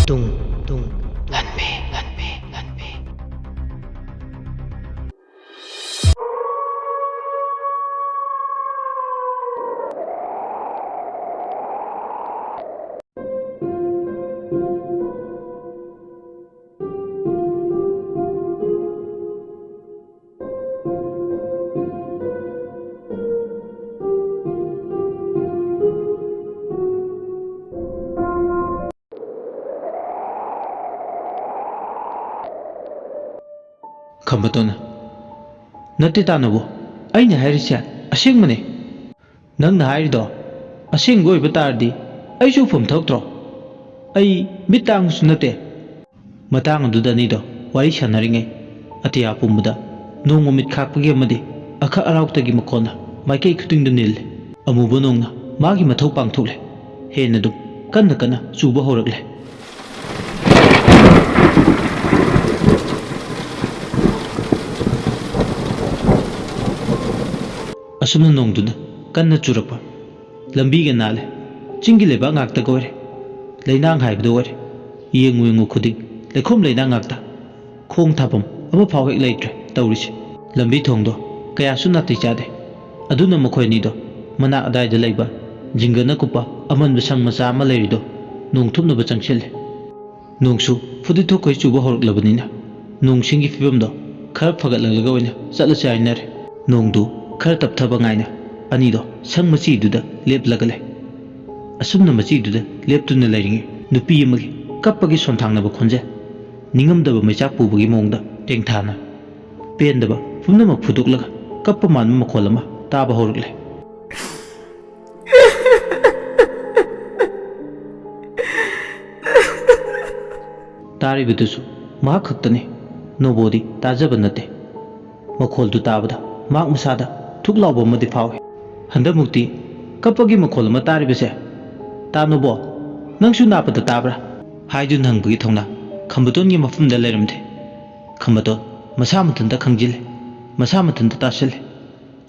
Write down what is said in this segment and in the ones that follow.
tung ꯍꯟꯕꯤ ꯈꯝꯕꯇꯣꯟ ꯅꯠꯇꯦ ꯇꯥꯅꯕꯨ ꯑꯩꯅ ꯍꯥꯏꯔꯤꯁꯦ ꯑꯁꯦꯡꯕꯅꯦ ꯅꯪꯅ ꯍꯥꯏꯔꯤꯗꯣ ꯑꯁꯦꯡꯕ ꯑꯣꯏꯕ ꯇꯥꯔꯗꯤ ꯑꯩꯁꯨ ꯎꯐꯝ ꯊꯣꯛꯇ꯭ꯔꯣ ꯑꯩ ꯃꯤꯠ ꯇꯥꯡꯕꯁꯨ ꯅꯠꯇꯦ ꯃꯇꯥꯡ ꯑꯗꯨꯗ ꯑꯅꯤꯗꯣ ꯋꯥꯔꯤ ꯁꯥꯟꯅꯔꯤꯉꯩ ꯑꯇꯤꯌꯥ ꯄꯨꯝꯕꯗ ꯅꯣꯡ ꯃꯃꯤꯠ ꯈꯥꯛꯄꯒꯤ ꯑꯃꯗꯤ ꯑꯈꯛ ꯑꯔꯥꯎꯇꯒꯤ ꯃꯈꯣꯟꯅ ꯃꯥꯏꯀꯩ ꯈꯨꯗꯤꯡꯗ ꯅꯤꯜꯂꯦ ꯑꯃꯨꯕ ꯅꯣꯡꯅ ꯃꯥꯒꯤ ꯃꯊꯧ ꯄꯥꯡꯊꯣꯛꯂꯦ ꯍꯦꯟꯅ ꯑꯗꯨꯝ ꯀꯟꯅ ꯆꯨꯕ ꯍꯧꯔꯛꯂꯦ ꯑꯁꯨꯝꯅ ꯅꯣꯡꯗꯨꯅ ꯀꯟꯅ ꯆꯨꯔꯛꯄ ꯂꯝꯕꯤꯒ ꯅꯥꯜꯂꯦ ꯆꯤꯡꯒꯤ ꯂꯩꯕꯥꯛ ꯉꯥꯛꯇꯒ ꯑꯣꯏꯔꯦ ꯂꯩꯅꯥꯡ ꯍꯥꯏꯕꯗꯨ ꯑꯣꯏꯔꯦ ꯌꯦꯡꯉꯨ ꯈꯨꯗꯤꯡ ꯂꯩꯈꯣꯝ ꯂꯩꯅꯥꯡ ꯉꯥꯛꯇ ꯈꯣꯡ ꯊꯥꯐꯝ ꯑꯃꯐꯥꯎ ꯍꯦꯛ ꯂꯩꯇ꯭ꯔꯦ ꯇꯧꯔꯤꯁꯦ ꯂꯝꯕꯤ ꯊꯣꯡꯗꯣ ꯀꯌꯥꯁꯨ ꯅꯥꯇꯩ ꯆꯥꯗꯦ ꯑꯗꯨꯅ ꯃꯈꯣꯏ ꯑꯅꯤꯗꯣ ꯃꯅꯥꯛ ꯑꯗꯥꯏꯗ ꯂꯩꯕ ꯖꯤꯡꯒꯅ ꯀꯨꯞꯄ ꯑꯃꯟꯕ ꯁꯪ ꯃꯆꯥ ꯑꯃ ꯂꯩꯔꯤꯗꯣ ꯅꯣꯡ ꯊꯨꯞꯅꯕ ꯆꯪꯁꯤꯜꯂꯦ ꯅꯣꯡꯁꯨ ꯐꯨꯗꯤꯊꯣꯛꯈꯩ ꯆꯨꯕ ꯍꯧꯔꯛꯂꯕꯅꯤꯅ ꯅꯣꯡꯁꯤꯡꯒꯤ ꯐꯤꯕꯝꯗꯣ ꯈꯔ ꯐꯒꯠꯂꯛꯂꯒ ꯑꯣꯏꯅ ꯆꯠꯂꯁꯦ ꯍꯥꯏꯅꯔꯦ ꯅꯣꯡꯗꯨ ꯈꯔ ꯇꯞꯊꯕ ꯉꯥꯏꯅ ꯑꯅꯤꯗꯣ ꯁꯪ ꯃꯆꯤꯗꯨꯗ ꯂꯦꯞꯂꯒ ꯂꯩ ꯑꯁꯨꯝꯅ ꯃꯆꯤꯗꯨꯗ ꯂꯦꯞꯇꯨꯅ ꯂꯩꯔꯤꯉꯩ ꯅꯨꯄꯤ ꯑꯃꯒꯤ ꯀꯞꯄꯒꯤ ꯁꯣꯟꯊꯥꯡꯅꯕ ꯈꯣꯟꯖꯦꯜ ꯅꯤꯡꯉꯝꯗꯕ ꯃꯩꯆꯥꯛ ꯄꯨꯕꯒꯤ ꯃꯑꯣꯡꯗ ꯇꯦꯡꯊꯥꯅ ꯄꯦꯟꯗꯕ ꯄꯨꯝꯅꯃꯛ ꯐꯨꯗꯣꯛꯂꯒ ꯀꯞꯄ ꯃꯥꯟꯕ ꯃꯈꯣꯜ ꯑꯃ ꯇꯥꯕ ꯍꯧꯔꯛꯂꯦ ꯇꯥꯔꯤꯕꯗꯨꯁꯨ ꯃꯍꯥꯛ ꯈꯛꯇꯅꯤ ꯅꯣꯕꯣꯗꯤ ꯇꯥꯖꯕ ꯅꯠꯇꯦ ꯃꯈꯣꯜꯗꯨ ꯇꯥꯕꯗ ꯃꯍꯥꯛ ꯃꯁꯥꯗ ꯊꯨꯛ ꯂꯥꯎꯕ ꯑꯃꯗꯤ ꯐꯥꯎꯏ ꯍꯟꯗꯛꯃꯨꯛꯇꯤ ꯀꯞꯄꯒꯤ ꯃꯈꯣꯜ ꯑꯃ ꯇꯥꯔꯤꯕꯁꯦ ꯇꯥꯅꯣꯕꯣ ꯅꯪꯁꯨ ꯅꯥꯄꯗ ꯇꯥꯕ꯭ꯔꯥ ꯍꯥꯏꯗꯨꯅ ꯍꯪꯕꯒꯤ ꯊꯧꯅꯥ ꯈꯝꯕꯇꯣꯟꯒꯤ ꯃꯐꯝꯗ ꯂꯩꯔꯝꯗꯦ ꯈꯝꯕꯇꯣꯟ ꯃꯁꯥ ꯃꯊꯟꯇ ꯈꯪꯖꯤꯜꯂꯦ ꯃꯁా ꯃꯊꯟꯇ ꯇꯥꯁꯤꯜꯂꯦ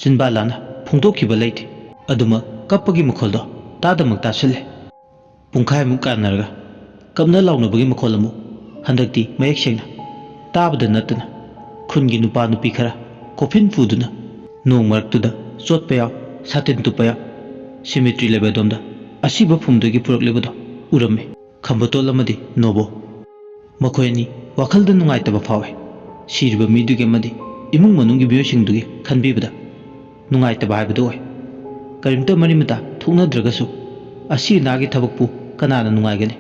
ꯆꯤꯟꯕꯥ ꯂꯥꯅ ꯐꯣꯡꯗꯣꯛꯈꯤꯕ ꯂꯩꯇꯦ ꯑꯗꯨꯃꯛ ꯀꯞꯄꯒꯤ ꯃꯈꯣꯜꯗꯣ ꯇꯥꯗꯃꯛ ꯇꯥꯁꯤꯜꯂꯦ ꯄꯨꯡꯈꯥꯏꯃꯨꯛ ꯀꯥꯟꯅꯔꯒ ꯀꯞꯅ ꯂꯥꯎꯅꯕꯒꯤ ꯃꯈꯣꯜ ꯑꯃꯨꯛ ꯍꯟꯗꯛꯇꯤ ꯃꯌꯦꯛ ꯁꯦꯡꯅ ꯇꯥꯕꯗ ꯅꯠꯇꯅ ꯈꯨꯟꯒꯤ ꯅꯨꯄꯥ ꯅꯨꯄꯤ ꯈꯔ ꯀꯣꯐꯤꯟ ꯄꯨꯗꯨꯅ ꯅꯣꯡ ꯃꯔꯛꯇꯨꯗ ꯆꯣꯠꯄ ꯌꯥꯎ ꯁꯥꯇꯤꯟ ꯇꯨꯞꯄ ꯌꯥꯎ ꯁꯤꯃꯤꯇ꯭ꯔꯤ ꯂꯩꯕꯗꯣꯝꯗ ꯑꯁꯤꯕ ꯐꯨꯝꯗꯒꯤ ꯄꯨꯔꯛꯂꯤꯕꯗꯣ ꯎꯔꯝꯃꯤ ꯈꯝꯕꯇꯣꯜ ꯑꯃꯗꯤ ꯅꯣꯕꯣ ꯃꯈꯣꯏ ꯑꯅꯤ ꯋꯥꯈꯜꯗ ꯅꯨꯡꯉꯥꯏꯇꯕ ꯐꯥꯎꯏ ꯁꯤꯔꯤꯕ ꯃꯤꯗꯨꯒꯤ ꯑꯃꯗꯤ ꯏꯃꯨꯡ ꯃꯅꯨꯡꯒꯤ ꯃꯤꯑꯣꯏꯁꯤꯡꯗꯨꯒꯤ ꯈꯟꯕꯤꯕꯗ ꯅꯨꯡꯉꯥꯏꯇꯕ ꯍꯥꯏꯕꯗꯨ ꯑꯣꯏ ꯀꯔꯤꯝꯇ ꯃꯔꯤ ꯃꯇꯥ ꯊꯣꯛꯅꯗ꯭ꯔꯒꯁꯨ ꯑꯁꯤ ꯑꯅꯥꯒꯤ ꯊꯕꯛꯄꯨ ꯀꯅꯥꯅ ꯅꯨꯡꯉꯥꯏꯒꯅꯤ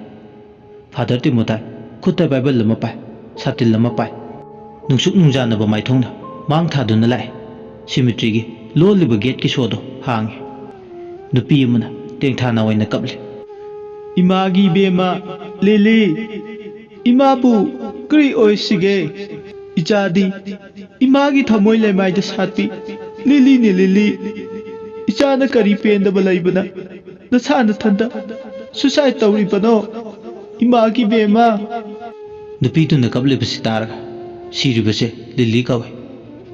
ꯐꯥꯗꯔ ꯇꯤꯃꯣꯊꯥꯏ ꯈꯨꯠꯇ ꯕꯥꯏꯕꯜ ꯑꯃ ꯄꯥꯏ ꯁꯥꯇꯤꯟ ꯑꯃ ꯄꯥꯏ ꯅꯨꯡꯁꯨꯛ ꯅꯨꯡꯖꯥꯅꯕ ꯃꯥꯏꯊꯣꯡꯅ ꯃꯥꯡ ꯊꯥꯗꯨꯅ ꯂꯥꯛꯑꯦ ꯁꯤꯃꯤꯇ꯭ꯔꯤꯒꯤ ꯂꯣꯜꯂꯤꯕ ꯒꯦꯠꯀꯤ ꯁꯣꯗꯣ ꯍꯥꯡꯉꯦ ꯅꯨꯄꯤ ꯑꯃꯅ ꯇꯦꯡꯊꯥꯅ ꯑꯣꯏꯅ ꯀꯞꯂꯤ ꯏꯃꯥꯒꯤ ꯏꯕꯦꯝꯃ ꯂꯤꯂꯤ ꯏꯃꯥꯕꯨ ꯀꯔꯤ ꯑꯣꯏꯁꯤꯒꯦ ꯏꯆꯥꯗꯤ ꯏꯃꯥꯒꯤ ꯊꯃꯣꯏ ꯂꯩꯃꯥꯏꯗ ꯁꯥꯠꯄꯤ ꯂꯤꯂꯤꯅꯦ ꯂꯤꯂꯤ ꯏꯆꯥꯅ ꯀꯔꯤ ꯄꯦꯟꯗꯕ ꯂꯩꯕꯅ ꯅꯁꯥ ꯅꯊꯟꯇ ꯁꯨꯁꯥꯏꯠ ꯇꯧꯔꯤꯕꯅꯣ ꯏꯃꯥꯒꯤ ꯏꯕꯦꯝꯃ ꯅꯨꯄꯤꯗꯨꯅ ꯀꯞꯂꯤꯕꯁꯤ ꯇꯥꯔꯒ ꯁꯤꯔꯤꯕꯁꯦ ꯂꯤꯂꯤ ꯀꯧꯏ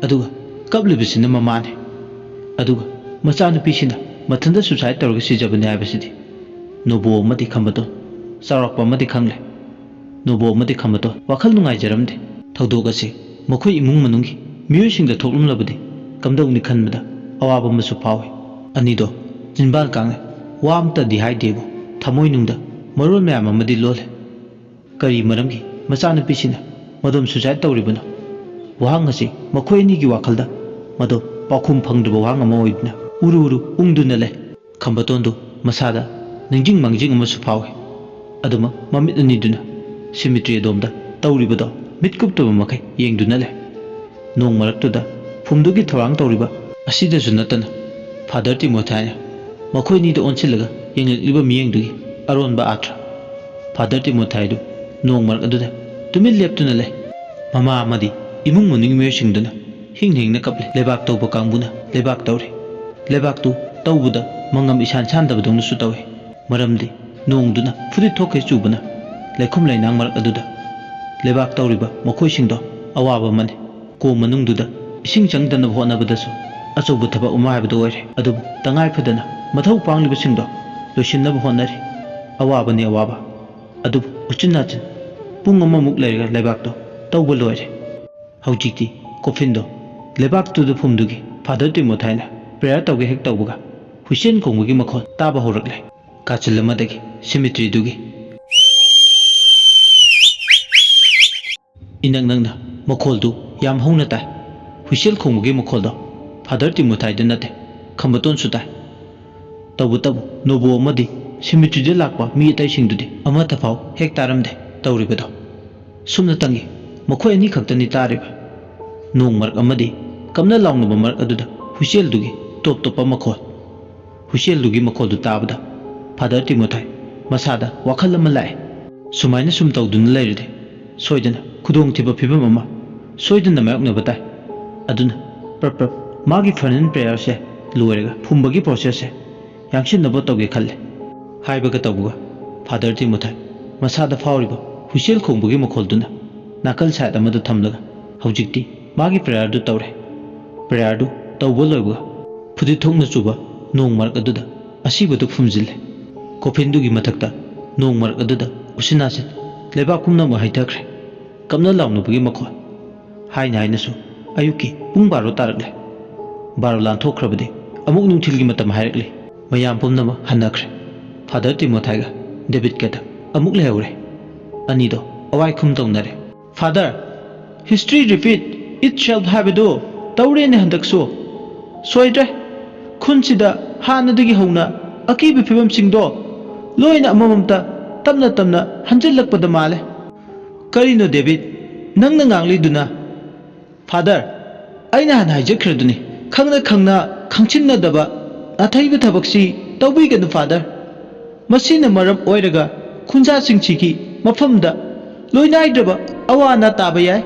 ꯑꯗꯨꯒ ꯀꯞꯂꯤꯕꯁꯤꯅ ꯃꯃꯥꯅꯤ ꯑꯗꯨꯒ ꯃꯆꯥꯅꯨꯄꯤꯁꯤꯅ ꯃꯊꯟꯇ ꯁꯨꯁꯥꯏꯠ ꯇꯧꯔꯒ ꯁꯤꯖꯕꯅꯤ ꯍꯥꯏꯕꯁꯤꯗꯤ ꯅꯣꯕꯣ ꯑꯃꯗꯤ ꯈꯝꯕꯇꯣꯟ ꯆꯥꯎꯔꯥꯛꯄ ꯑꯃꯗꯤ ꯈꯪꯂꯦ ꯅꯣꯕꯣ ꯑꯃꯗꯤ ꯈꯝꯕꯇꯣꯟ ꯋꯥꯈꯜ ꯅꯨꯡꯉꯥꯏꯖꯔꯝꯗꯦ ꯊꯧꯗꯣꯛ ꯑꯁꯤ ꯃꯈꯣꯏ ꯏꯃꯨꯡ ꯃꯅꯨꯡꯒꯤ ꯃꯤꯑꯣꯏꯁꯤꯡꯗ ꯊꯣꯛꯂꯝꯂꯕꯗꯤ ꯀꯝꯗꯧꯅꯤ ꯈꯟꯕꯗ ꯑꯋꯥꯕ ꯑꯃꯁꯨ ꯐꯥꯎꯏ ꯑꯅꯤꯗꯣ ꯆꯤꯟꯕꯥꯜ ꯀꯥꯡꯂꯦ ꯋꯥ ꯑꯃꯇꯗꯤ ꯍꯥꯏꯗꯦꯕꯨ ꯊꯃꯣꯏꯅꯨꯡꯗ ꯃꯔꯣꯜ ꯃꯌꯥꯝ ꯑꯃꯗꯤ ꯂꯣꯜꯂꯦ ꯀꯔꯤ ꯃꯔꯝꯒꯤ ꯃꯆꯥꯅꯨꯄꯤꯁꯤꯅ ꯃꯗꯣꯝ ꯁꯨꯁꯥꯏꯠ ꯇꯧꯔꯤꯕꯅꯣ ꯋꯥꯍꯪ ꯑꯁꯤ ꯃꯈꯣꯏ ꯑꯅꯤꯒꯤ ꯋꯥꯈꯜꯗ ꯃꯗꯣ ꯄꯥꯎꯈꯨꯝ ꯐꯪꯗ꯭ꯔꯕ ꯋꯥꯍꯪ ꯑꯃ ꯑꯣꯏꯗꯨꯅ ꯎꯔꯨ ꯎꯪꯗꯨꯅ ꯂꯩ ꯈꯝꯕꯇꯣꯟꯗꯨ ꯃꯁꯥꯗ ꯅꯤꯡꯖꯤꯡ ꯃꯥꯡꯖꯤꯡ ꯑꯃꯁꯨ ꯐꯥꯎꯏ ꯑꯗꯨꯃꯛ ꯃꯃꯤꯠ ꯑꯅꯤꯗꯨꯅ ꯁꯤꯃꯤꯇ꯭ꯔꯤ ꯑꯗꯣꯝꯗ ꯇꯧꯔꯤꯕꯗꯣ ꯃꯤꯠ ꯀꯨꯞꯇꯕ ꯃꯈꯩ ꯌꯦꯡꯗꯨꯅ ꯂꯩ ꯅꯣꯡ ꯃꯔꯛꯇꯨꯗ ꯐꯨꯝꯗꯨꯒꯤ ꯊꯧꯔꯥꯡ ꯇꯧꯔꯤꯕ ꯑꯁꯤꯗꯁꯨ ꯅꯠꯇꯅ ꯐꯥꯗꯔ ꯇꯤꯃꯣꯊꯥꯏꯅ ꯃꯈꯣꯏ ꯑꯅꯤꯗ ꯑꯣꯟꯁꯤꯜꯂꯒ ꯌꯦꯡꯂꯛꯂꯤꯕ ꯃꯤꯠꯌꯦꯡꯗꯨꯒꯤ ꯑꯔꯣꯟꯕ ꯑꯥꯊ꯭ꯔ ꯐꯥꯗꯔ ꯇꯤꯃꯣꯊꯥꯏꯗꯨ ꯅꯣꯡ ꯃꯔꯛ ꯑꯗꯨꯗ ꯇꯨꯃꯤꯟ ꯂꯦꯞꯇꯨꯅ ꯂꯩ ꯃꯃꯥ ꯑꯃꯗꯤ ꯏꯃꯨꯡ ꯃꯅꯨꯡꯒꯤ ꯃꯤꯑꯣꯏꯁꯤꯡꯗꯨꯅ ꯍꯤꯡꯅ ꯀꯞꯂꯤ ꯂꯩꯕꯥꯛ ꯇꯧꯕ ꯀꯥꯡꯕꯨꯅ ꯂꯩꯕꯥꯛ ꯇꯧꯔꯤ ꯂꯩꯕꯥꯛꯇꯨ ꯇꯧꯕꯗ ꯃꯉꯝ ꯏꯁꯥꯟ ꯁꯥꯟꯗꯕꯗꯧꯅꯁꯨ ꯇꯧꯏ ꯃꯔꯝꯗꯤ ꯅꯣꯡꯗꯨꯅ ꯐꯨꯗꯤꯊꯣꯛꯈꯩ ꯆꯨꯕꯅ ꯂꯩꯈꯣꯝ ꯂꯩꯅꯥꯡ ꯃꯔꯛ ꯑꯗꯨꯗ ꯂꯩꯕꯥꯛ ꯇꯧꯔꯤꯕ ꯃꯈꯣꯏꯁꯤꯡꯗꯣ ꯑꯋꯥꯕ ꯑꯃꯅꯤ ꯀꯣꯝ ꯃꯅꯨꯡꯗꯨꯗ ꯏꯁꯤꯡ ꯆꯪꯗꯅꯕ ꯍꯣꯠꯅꯕꯗꯁꯨ ꯑꯆꯧꯕ ꯊꯕꯛ ꯑꯃ ꯍꯥꯏꯕꯗꯨ ꯑꯣꯏꯔꯦ ꯑꯗꯨꯕꯨ ꯇꯉꯥꯏ ꯐꯗꯅ ꯃꯊꯧ ꯄꯥꯡꯂꯤꯕꯁꯤꯡꯗꯣ ꯂꯣꯏꯁꯤꯟꯅꯕ ꯍꯣꯠꯅꯔꯤ ꯑꯋꯥꯕꯅꯤ ꯑꯋꯥꯕ ꯑꯗꯨꯕꯨ ꯎꯆꯤꯟ ꯅꯥꯆꯤꯟ ꯄꯨꯡ ꯑꯃꯃꯨꯛ ꯂꯩꯔꯒ ꯂꯩꯕꯥꯛꯇꯣ ꯇꯧꯕ ꯂꯣꯏꯔꯦ꯫ ꯍꯧꯖꯤꯛꯇꯤ ꯀꯣꯐꯤꯟꯗꯣ ꯂꯩꯕꯥꯛꯇꯨꯗ ꯐꯨꯝꯗꯨꯒꯤ ꯐꯥꯗꯔ ꯇꯤꯃꯣꯊꯥꯏꯅ ꯄ꯭ꯔꯦꯌꯔ ꯇꯧꯒꯦ ꯍꯦꯛ ꯇꯧꯕꯒ ꯍꯨꯏꯁꯦꯜ ꯈꯣꯡꯕꯒꯤ ꯃꯈꯣꯜ ꯇꯥꯕ ꯍꯧꯔꯛꯂꯦ꯫ ꯀꯥꯆꯤꯜ ꯑꯃꯗꯒꯤ ꯁꯤꯃꯤꯇ꯭ꯔꯤꯗꯨꯒꯤ ꯏꯅꯛ ꯅꯛꯅ ꯃꯈꯣꯜꯗꯨ ꯌꯥꯝ ꯍꯧꯅ ꯇꯥꯏ꯫ ꯍꯨꯏꯁꯦꯜ ꯈꯣꯡꯕꯒꯤ ꯃꯈꯣꯜꯗꯣ ꯐꯥꯗꯔ ꯇꯤꯃꯣꯊꯥꯏꯗ ꯅꯠꯇꯦ, ꯈꯝꯕꯇꯣꯟꯁꯨ ꯇꯥꯏ꯫ ꯇꯧꯕꯇꯕꯨ ꯅꯣꯕꯣ ꯑꯃꯗꯤ ꯁꯤꯃꯤꯇ꯭ꯔꯤꯗ ꯂꯥꯛꯄ ꯃꯤ ꯑꯇꯩꯁꯤꯡꯗꯨꯗꯤ ꯑꯃꯠꯇ ꯐꯥꯎ ꯍꯦꯛ ꯇꯥꯔꯝꯗꯦ ꯇꯧꯔꯤꯕꯗꯣ꯫ ꯁꯨꯝꯅꯇꯪꯒꯤ ꯃꯈꯣꯏ ꯑꯅꯤ ꯈꯛꯇꯅꯤ ꯇꯥꯔꯤꯕ꯫ ꯅꯣꯡ ꯃꯔꯛ ꯑꯃꯗꯤ ꯀꯞꯅ ꯂꯥꯎꯅꯕ ꯃꯔꯛ ꯑꯗꯨꯗ ꯍꯨꯏꯁꯦꯜꯗꯨꯒꯤ ꯇꯣꯞ ꯇꯣꯞꯄ ꯃꯈꯣꯜ꯫ ꯍꯨꯏꯁꯦꯜꯗꯨꯒꯤ ꯃꯈꯣꯜꯗꯨ ꯇꯥꯕꯗ ꯐꯥꯗꯔ ꯇꯤꯃꯣꯊꯥꯏ ꯃꯁꯥꯗ ꯋꯥꯈꯜ ꯑꯃ ꯂꯥꯛꯑꯦ꯫ ꯁꯨꯃꯥꯏꯅ ꯁꯨꯝ ꯇꯧꯗꯨꯅ ꯂꯩꯔꯗꯤ ꯁꯣꯏꯗꯅ ꯈꯨꯗꯣꯡꯊꯤꯕ ꯐꯤꯕꯝ ꯑꯃ ꯁꯣꯏꯗꯅ ꯃꯥꯌꯣꯛꯅꯕ ꯇꯥꯏ꯫ ꯑꯗꯨꯅ ꯄ꯭ꯔꯞ ꯃꯥꯒꯤ ꯐꯔꯅꯦꯜ ꯄ꯭ꯔꯦꯌꯔꯁꯦ ꯂꯣꯏꯔꯒ ꯐꯨꯝꯕꯒꯤ ꯄ꯭ꯔꯣꯁꯦꯁꯁꯦ ꯌꯥꯡꯁꯤꯟꯅꯕ ꯇꯧꯒꯦ ꯈꯜꯂꯦ꯫ ꯍꯥꯏꯕꯒ ꯇꯧꯕꯒ ꯐꯥꯗꯔ ꯇꯤꯃꯣꯊꯥꯏ ꯃꯁꯥꯗ ꯐꯥꯎꯔꯤꯕ ꯍꯨꯏꯁꯦꯜ ꯈꯣꯡꯕꯒꯤ ꯃꯈꯣꯜꯗꯨꯅ ꯅꯥꯀꯜ ꯁꯥꯏꯠ ꯑꯃꯗ ꯊꯝꯂꯒ ꯍꯧꯖꯤꯛꯇꯤ ꯃꯥꯒꯤ ꯄ꯭ꯔꯦꯌꯔꯗꯨ ꯇꯧꯔꯦ꯫ ꯄ꯭ꯔꯦꯌꯔꯗꯨ ꯇꯧꯕ ꯂꯣꯏꯕꯒ ꯐꯨꯗꯤꯠ ꯊꯣꯛꯅ ꯆꯨꯕ ꯅꯣꯡ ꯃꯔꯛ ꯑꯗꯨꯗ ꯑꯁꯤꯕꯗꯨ ꯐꯨꯝꯖꯤꯜꯂꯦ꯫ ꯀꯣꯐꯤꯟꯗꯨꯒꯤ ꯃꯊꯛꯇ ꯅꯣꯡ ꯃꯔꯛ ꯑꯗꯨꯗ ꯎꯆꯤꯟ ꯅꯥꯆꯤꯟ ꯂꯩꯕꯥꯛ ꯄꯨꯝꯅꯃꯛ ꯍꯩꯊꯈ꯭ꯔꯦ꯫ ꯀꯞꯅ ꯂꯥꯎꯅꯕꯒꯤ ꯃꯈꯣꯜ ꯍꯥꯏꯅ ꯍꯥꯏꯅꯁꯨ ꯑꯌꯨꯛꯀꯤ ꯄꯨꯡ 12 ꯇꯥꯔꯛꯂꯦ꯫ 12 ꯂꯥꯟꯊꯣꯛꯈ꯭ꯔꯕꯗꯤ ꯑꯃꯨꯛ ꯅꯨꯡꯊꯤꯜꯒꯤ ꯃꯇꯝ ꯍꯥꯏꯔꯛꯂꯤ꯫ ꯃꯌꯥꯝ ꯄꯨꯝꯅꯃꯛ ꯍꯟꯅꯈ꯭ꯔꯦ꯫ ꯐꯥꯗꯔ ꯇꯤꯃꯣꯊꯥꯏꯒ ꯗꯦꯕꯤꯠꯀꯗ ꯑꯃꯨꯛ ꯂꯩꯍꯧꯔꯦ꯫ ꯑꯅꯤꯗꯣ ꯑꯋꯥꯏꯈꯨꯝ ꯇꯧꯅꯔꯦ꯫ ꯐꯥꯗꯔ, ꯍꯤꯁꯇ꯭ꯔꯤ ꯔꯤꯄꯤꯠ ꯏꯠꯁꯦꯜꯐ ꯍꯥꯏꯕꯗꯨ ꯇꯧꯔꯦꯅꯦ ꯍꯟꯗꯛꯁꯨ꯫ ꯁꯣꯏꯗ꯭ꯔꯦ, ꯈꯨꯟꯁꯤꯗ ꯍꯥꯟꯅꯗꯒꯤ ꯍꯧꯅ ꯑꯀꯤꯕ ꯐꯤꯕꯝꯁꯤꯡꯗꯣ ꯂꯣꯏꯅ ꯑꯃꯃꯝꯇ ꯇꯞꯅ ꯇꯞꯅ ꯍꯟꯖꯤꯜꯂꯛꯄꯗ ꯃꯥꯜꯂꯦ꯫ ꯀꯔꯤꯅꯣ ꯗꯦꯕꯤꯠ, ꯅꯪꯅ ꯉꯥꯡꯂꯤꯗꯨꯅ? ꯐꯥꯗꯔ, ꯑꯩꯅ ꯍꯥꯟꯅ ꯍꯥꯏꯖꯈ꯭ꯔꯗꯨꯅꯤ, ꯈꯪꯅ ꯈꯪꯅ ꯈꯪꯁꯤꯟꯅꯗꯕ ꯑꯊꯩꯕ ꯊꯕꯛꯁꯤ ꯇꯧꯕꯤꯒꯅꯨ ꯐꯥꯗꯔ꯫ ꯃꯁꯤꯅ ꯃꯔꯝ ꯑꯣꯏꯔꯒ ꯈꯨꯟꯖꯥꯁꯤꯡꯁꯤꯒꯤ ꯃꯐꯝꯗ ꯂꯣꯏꯅꯥꯏꯗ꯭ꯔꯕ ꯑꯋꯥ ꯑꯅꯥ ꯇꯥꯕ ꯌꯥꯏ꯫